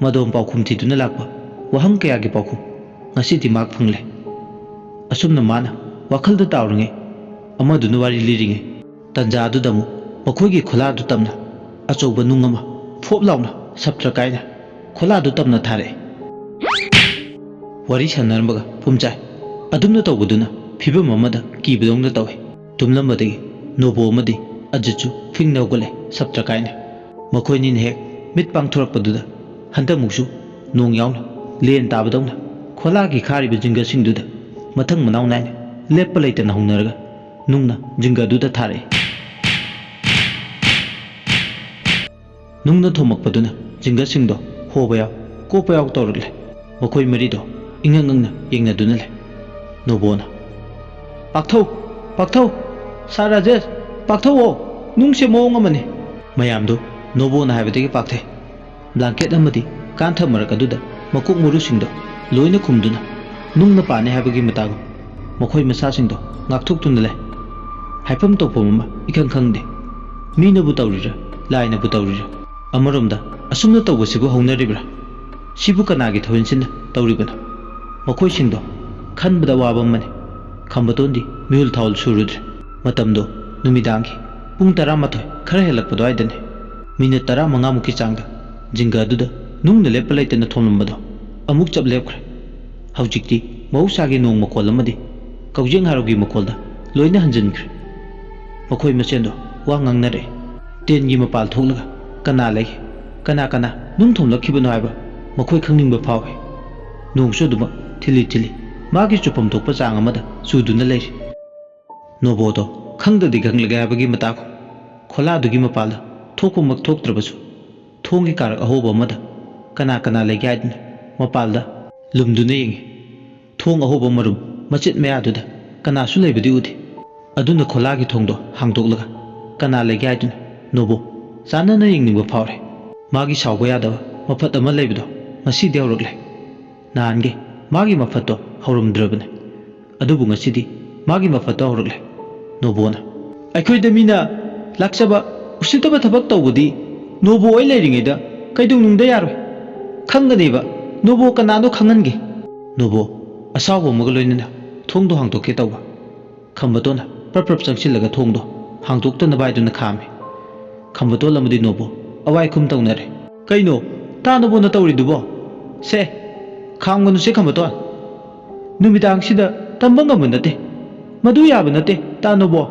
ꯃꯗꯣꯝ ꯄꯥꯎꯈꯨꯝ ꯊꯤꯗꯨꯅ ꯂꯥꯛꯄ ꯋꯥꯍꯪ ꯀꯌꯥꯒꯤ ꯄꯥꯎꯈꯨꯝ ꯉꯁꯤꯗꯤ ꯃꯥꯛ ꯐꯪꯂꯦ꯫ ꯑꯁꯨꯝꯅ ꯃꯥꯅ ꯋꯥꯈꯜꯗ ꯇꯥꯎꯔꯤꯉꯩ ꯑꯃꯗꯨꯅ ꯋꯥꯔꯤ ꯂꯤꯔꯤꯉꯩ ꯇꯟꯖꯥꯗꯨꯗ ꯑꯃꯨꯛ ꯃꯈꯣꯏꯒꯤ ꯈꯣꯂꯥꯗꯨ ꯇꯝꯅ ꯑꯆꯧꯕ ꯅꯨꯡ ꯑꯃ ꯐꯣꯞ ꯂꯥꯎꯅ ꯁꯞꯇ꯭ꯔ ꯀꯥꯏꯅ ꯈꯣꯂꯥꯗꯨ ꯇꯝꯅ ꯊꯥꯔꯛꯑꯦ꯫ ꯋꯥꯔꯤ ꯁꯥꯟꯅꯔꯝꯕꯒ ꯄꯨꯝꯆꯥꯏ ꯑꯗꯨꯝꯅ ꯇꯧꯕꯗꯨꯅ ꯐꯤꯕꯝ ꯑꯃꯗ ꯀꯤꯕꯗꯧꯅ ꯇꯧꯏ꯫ ꯇꯨꯝꯂꯝꯕꯗꯒꯤ ꯅꯣꯕꯣ ꯑꯃꯗꯤ ꯑꯖꯤꯠꯁꯨ ꯐꯤꯡꯅ ꯍꯧꯒꯠꯂꯦ ꯁꯞꯇ꯭ꯔ ꯀꯥꯏꯅ꯫ ꯃꯈꯣꯏꯅꯤꯅ ꯍꯦꯛ ꯃꯤꯠ ꯄꯥꯡꯊꯣꯔꯛꯄꯗꯨꯗ ꯍꯟꯗꯛꯃꯨꯛꯁꯨ ꯅꯣꯡ ꯌꯥꯎꯅ ꯂꯦꯟ ꯇꯥꯕꯗꯧꯅ ꯈꯣꯂꯥꯒꯤ ꯈꯥꯔꯤꯕ ꯖꯤꯡꯒꯁꯤꯡꯗꯨꯗ ꯃꯊꯪ ꯃꯅꯥꯎ ナꯏꯅ ꯂꯦꯞꯄ ꯂꯩꯇꯅ ꯍꯧꯅꯔꯒ ꯅꯨꯡꯅ ꯖꯤꯡꯒꯗꯨꯗ ꯊꯥꯔꯛꯏ꯫ ꯅꯨꯡꯅ ꯊꯣꯝꯃꯛꯄꯗꯨꯅ ꯖꯤꯡꯒꯁꯤꯡꯗꯣ ꯍꯣꯕ ꯌꯥꯎ ꯀꯣꯞꯄ ꯌꯥꯎ ꯇꯧꯔꯛꯂꯦ꯫ ꯃꯈꯣꯏ ꯃꯔꯤꯗꯣ ꯏꯉꯛ ꯉꯛꯅ ꯌꯦꯡꯅꯗꯨꯅ ꯂꯩ꯫ ꯅꯣꯕꯣꯅ, ꯄꯥꯛꯊꯧ, ꯄꯥꯛꯊꯧ, ꯁꯥꯔ ꯔꯥꯖꯦꯁ, ꯄꯥꯛꯊꯧꯑꯣ, ꯅꯨꯡꯁꯦ ꯃꯑꯣꯡ ꯑꯃꯅꯤ꯫ ꯃꯌꯥꯝꯗꯨ ꯅꯣꯕꯣꯅ ꯍꯥꯏꯕꯗꯒꯤ ꯄꯥꯛꯊꯩ꯫ ꯕ꯭ꯂꯥꯡꯀꯦꯠ ꯑꯃꯗꯤ ꯀꯥꯟꯊ ꯃꯔꯛ ꯑꯗꯨꯗ ꯃꯀꯣꯛ ꯃꯔꯨꯁꯤꯡꯗꯣ ꯂꯣꯏꯅ ꯈꯨꯝꯗꯨꯅ ꯅꯨꯡꯅ ꯄꯥꯅꯤ ꯍꯥꯏꯕꯒꯤ ꯃꯇꯥꯒꯨꯝ ꯃꯈꯣꯏ ꯃꯁꯥꯁꯤꯡꯗꯣ ꯉꯥꯛꯊꯣꯛꯇꯨꯅ ꯂꯩ꯫ ꯍꯥꯏꯐꯝ ꯇꯧꯐꯝ ꯑꯃ ꯏꯈꯪ ꯈꯪꯗꯦ꯫ ꯃꯤꯅꯕꯨ ꯇꯧꯔꯤꯔꯥ ꯂꯥꯏꯅꯕꯨ ꯇꯧꯔꯤꯔꯥ? ꯑꯃꯔꯣꯝꯗ ꯑꯁꯨꯝꯅ ꯇꯧꯕꯁꯤꯕꯨ ꯍꯧꯅꯔꯤꯕ꯭ꯔꯥ? ꯁꯤꯕꯨ ꯀꯅꯥꯒꯤ ꯊꯧꯌꯤꯟꯁꯤꯟꯅ ꯇꯧꯔꯤꯕꯅꯣ? ꯃꯈꯣꯏꯁꯤꯡꯗꯣ ꯈꯟꯕꯗ ꯋꯥꯕ ꯑꯃꯅꯤ꯫ ꯈꯝꯕꯇꯣꯟꯗꯤ ꯃꯤꯍꯨꯜ ꯊꯥꯎꯜ ꯁꯨꯔꯨꯗ꯭ꯔꯦ꯫ ꯃꯇꯝꯗꯣ ꯅꯨꯃꯤꯗꯥꯡꯒꯤ ꯄꯨꯡ 12 ꯈꯔ ꯍꯦꯜꯂꯛꯄ ꯑꯗꯨꯋꯥꯏꯗꯅꯤ꯫ ꯃꯤꯅꯠ 15ꯃꯨꯛꯀꯤ ꯆꯥꯡꯗ ꯖꯤꯡꯒ ꯑꯗꯨꯗ ꯅꯨꯡꯅ ꯂꯦꯞꯄ ꯂꯩꯇꯅ ꯊꯣꯝꯂꯝꯕꯗꯣ ꯑꯃꯨꯛ ꯆꯞ ꯂꯦꯞꯈ꯭ꯔꯦ꯫ ꯍꯧꯖꯤꯛꯇꯤ ꯃꯍꯧꯁꯥꯒꯤ ꯅꯣꯡ ꯃꯈꯣꯜ ꯑꯃꯗꯤ ꯀꯧꯖꯦꯡ ꯍꯥꯔꯧꯒꯤ ꯃꯈꯣꯜꯗ ꯂꯣꯏꯅ ꯍꯟꯖꯤꯟꯈ꯭ꯔꯦ꯫ ꯃꯈꯣꯏ ꯃꯁꯦꯟꯗꯣ ꯋꯥ ꯉꯥꯡꯅꯔꯛꯏ꯫ ꯇꯦꯟꯒꯤ ꯃꯄꯥꯜ ꯊꯣꯛꯂꯒ ꯀꯅꯥ ꯂꯩꯒꯦ, ꯀꯅꯥ ꯀꯅꯥ ꯅꯨꯡ ꯊꯣꯝꯂꯛꯈꯤꯕꯅꯣ ꯍꯥꯏꯕ ꯃꯈꯣꯏ ꯈꯪꯅꯤꯡꯕ ꯐꯥꯎꯏ꯫ ꯅꯣꯡꯁꯨ ꯑꯗꯨꯃꯛ ꯊꯤꯜꯂꯤ ꯊꯤꯜꯂꯤ ꯃꯥꯒꯤ ꯆꯨꯐꯝ ꯊꯣꯛꯄ ꯆꯥꯡ ꯑꯃꯗ ꯆꯨꯗꯨꯅ ꯂꯩꯔꯤ꯫ ꯅꯣꯕꯣꯗꯣ ꯈꯪꯗꯗꯤ ꯈꯪꯂꯒꯦ ꯍꯥꯏꯕꯒꯤ ꯃꯇꯥꯒꯨꯝ ꯈꯣꯂꯥꯗꯨꯒꯤ ꯃꯄꯥꯜꯗ ꯊꯣꯛꯄꯃꯛ ꯊꯣꯛꯇ꯭ꯔꯕꯁꯨ ꯊꯣꯡꯒꯤ ꯀꯥꯔꯛ ꯑꯍꯣꯕ ꯑꯃꯗ ꯀꯅꯥ ꯀꯅꯥ ꯂꯩꯒꯦ ꯍꯥꯏꯗꯨꯅ ꯃꯄꯥꯜꯗ ꯂꯨꯝꯗꯨꯅ ꯌꯦꯡꯉꯤ꯫ ꯊꯣꯡ ꯑꯍꯣꯕ ꯃꯔꯨꯝ ꯃꯆꯦꯠ ꯃꯌꯥꯗꯨꯗ ꯀꯅꯥꯁꯨ ꯂꯩꯕꯗꯤ ꯎꯗꯦ꯫ ꯑꯗꯨꯅ ꯈꯣꯂꯥꯒꯤ ꯊꯣꯡꯗꯣ ꯍꯥꯡꯗꯣꯛꯂꯒ ꯀꯅꯥ ꯂꯩꯒꯦ ꯍꯥꯏꯗꯨꯅ ꯅꯣꯕꯣ ꯆꯥꯟꯅꯅ ꯌꯦꯡꯅꯤꯡꯕ ꯐꯥꯎꯔꯦ꯫ ꯃꯥꯒꯤ ꯁꯥꯎꯕ ꯌꯥꯗꯕ ꯃꯐꯠ ꯑꯃ ꯂꯩꯕꯗꯣ ꯉꯁꯤꯗꯤ ꯍꯧꯔꯛꯂꯦ꯫ ꯅꯍꯥꯟꯒꯩ ꯃꯥꯒꯤ ꯃꯐꯠꯇꯣ ꯍꯧꯔꯝꯗ꯭ꯔꯕꯅꯤ, ꯑꯗꯨꯕꯨ ꯉꯁꯤꯗꯤ ꯃꯥꯒꯤ ꯃꯐꯠꯇꯣ ꯍꯧꯔꯛꯂꯦ꯫ ꯅꯣꯕꯣꯅ, ꯑꯩꯈꯣꯏꯗ ꯃꯤꯅ ꯂꯥꯛꯆꯕ ꯎꯁꯤꯠꯇꯕ ꯊꯕꯛ ꯇꯧꯕꯗꯤ ꯅꯣꯕꯣ ꯍꯣꯏ ꯂꯩꯔꯤꯉꯩꯗ ꯀꯩꯗꯧꯅꯨꯡꯗ ꯌꯥꯔꯣꯏ꯫ ꯈꯪꯒꯅꯦꯕ ꯅꯣꯕꯣ ꯀꯅꯥꯅꯣ ꯈꯪꯍꯟꯒꯦ꯫ ꯅꯣꯕꯣ ꯑꯁꯥꯎꯕ ꯑꯃꯒ ꯂꯣꯏꯅꯅ ꯊꯣꯡꯗꯣ ꯍꯥꯡꯗꯣꯛꯀꯦ ꯇꯧꯕ꯫ ꯈꯝꯕꯇꯣꯟꯅ ꯄ꯭ꯔꯞ ꯄ꯭ꯔꯞ ꯆꯪꯁꯤꯜꯂꯒ ꯊꯣꯡꯗꯣ ꯍꯥꯡꯗꯣꯛꯇꯅꯕ ꯍꯥꯏꯗꯨꯅ ꯈꯥꯝꯃꯤ꯫ ꯈꯝꯕꯇꯣꯟ ꯑꯃꯗꯤ ꯅꯣꯕꯣ ꯑꯋꯥꯏꯈꯨꯝ ꯇꯧꯅꯔꯦ꯫ ꯀꯩꯅꯣ ꯇꯥ ꯅꯣꯕꯣꯅ ꯇꯧꯔꯤꯗꯨꯕꯣ? ꯁꯦ ꯈꯥꯝꯒꯅꯨꯁꯦ ꯈꯝꯕꯇꯣꯟ, ꯅꯨꯃꯤꯗꯥꯡꯁꯤꯗ ꯇꯝꯕ ꯉꯝꯕ ꯅꯠꯇꯦ, ꯃꯗꯨ ꯌꯥꯕ ꯅꯠꯇꯦ ꯇꯥ ꯅꯣꯕꯣ꯫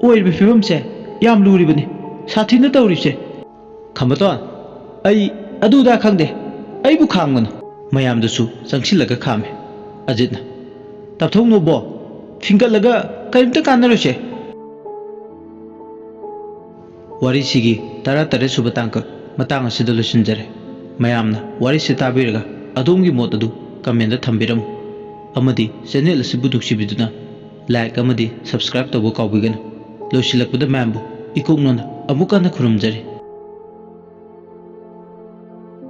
ꯑꯣꯏꯔꯤꯕ ꯐꯤꯕꯝꯁꯦ ꯌꯥꯝ ꯂꯨꯔꯤꯕꯅꯤ, ꯁꯥꯊꯤꯅ ꯇꯧꯔꯤꯕꯁꯦ꯫ ꯈꯝꯕꯇꯣꯟ, ꯑꯩ ꯑꯗꯨꯗꯥ ꯈꯪꯗꯦ, ꯑꯩꯕꯨ ꯈꯥꯝꯒꯅꯨ꯫ ꯃꯌꯥꯝꯗꯨꯁꯨ ꯆꯪꯁꯤꯜꯂꯒ ꯈꯥꯝꯃꯤ꯫ ꯑꯖꯤꯠꯅ, ꯇꯞꯊꯧ ꯅꯣꯕꯣ, ꯐꯤꯡꯒꯠꯂꯒ ꯀꯔꯤꯝꯇ ꯀꯥꯟꯅꯔꯣꯏꯁꯦ꯫ ꯋꯥꯔꯤꯁꯤꯒꯤ 13 ꯁꯨꯕ ꯇꯥꯡꯀꯛ ꯃꯇꯥꯡ ꯑꯁꯤꯗ ꯂꯣꯏꯁꯤꯟꯖꯔꯦ꯫ ꯃꯌꯥꯝꯅ ꯋꯥꯔꯤꯁꯤ ꯇꯥꯕꯤꯔꯒ ꯑꯗꯣꯝꯒꯤ ꯃꯣꯠ ꯑꯗꯨ ꯀꯃꯦꯟꯗ ꯊꯝꯕꯤꯔꯝꯃꯨ꯫ ꯑꯃꯗꯤ ꯆꯦꯅꯦꯜ ꯑꯁꯤꯕꯨ ꯅꯨꯡꯁꯤꯕꯤꯗꯨꯅ ꯂꯥꯏꯛ ꯑꯃꯗꯤ ꯁꯕꯁꯀ꯭ꯔꯥꯏꯕ ꯇꯧꯕ ꯀꯥꯎꯕꯤꯒꯅꯨ꯫ ꯂꯣꯏꯁꯤꯜꯂꯛꯄꯗ ꯃꯌꯥꯝꯕꯨ ꯏꯀꯣꯛꯅꯅ ꯑꯃꯨꯛ ꯍꯟꯅ ꯈꯨꯔꯨꯝꯖꯔꯤ꯫